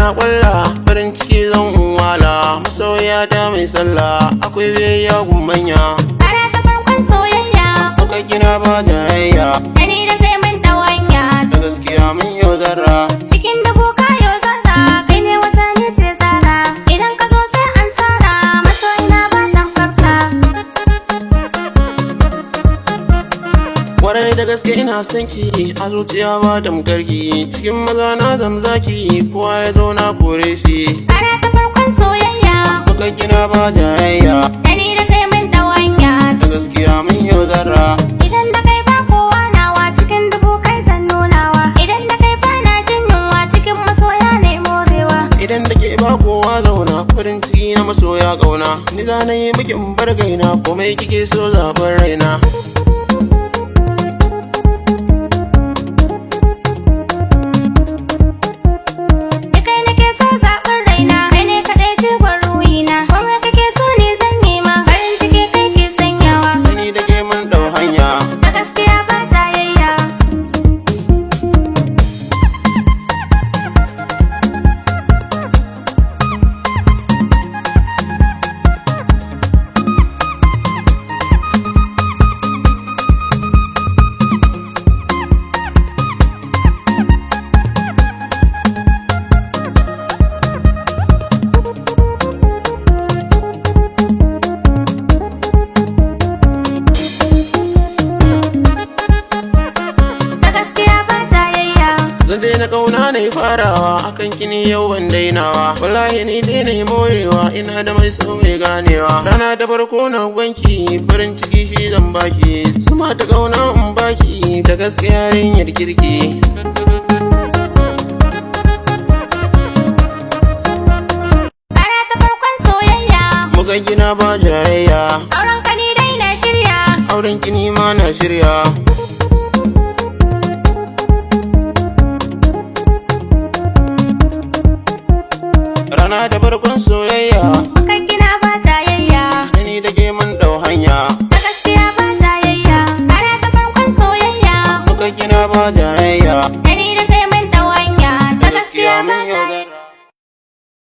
na kwalla farin ciki zan wala masoya ta mai sallah akwai biyayya gun manya. Ana ta farkon soyayya Kuka gina ba da hayya dani da kai mun dawanya da gaskiya mun yau zarra. cikin dubu kayo zarra kai ne wata ne ce zara idan ka zo sai an sara masoyina ba tamkarka. Kwarai da gaske ina son ki a zuciya ba tamkarki cikin maza na zamzaki kowa ya zo na kore shi. Ana ta farkon soyayya Kuka gina ba da hayya dani da kai mun dawanya da gaskiya mun yau zarra. idan da kai ba kowa nawa cikin dubu kai zan nunawa idan da kai ba na jin yunwa cikin masoya ne morewa. Idan da ke ba kowa zauna farin ciki na masoya kauna ni za na yi miki in bar gaina komai kike so zaɓar raina. Da kai nake so zaɓin raina kai ne kaɗai jigon ruhina komai kake so ne zan yi ma farin ciki kai ke sanyawa Ni da ke mun ɗau hanya da gaskiya ba tayayya. Da gaskiya ba tayayya. zan daina kauna na yi farawa akan kini yau ban dainawa wallahi ni dai na yi morewa ina da mai so mai ganewa rana ta farko na gwanki farin ciki shi zan baki suma ta kauna in baki da gaskiya yarinyar kirki. Ana ta farkon soyayya Muka gina ba jayayya auren ka ni dai na shirya auren kini ma na shirya. Rana ta farkon soyayya kan gina ba tayayya ni da ke mun ɗau hanya da gaskiya ba tayayya. Ana ta farkon soyayya muka gina ba jayayya dani da kai mun dawanya da gaskiya ba mun yau tayayya. zarra.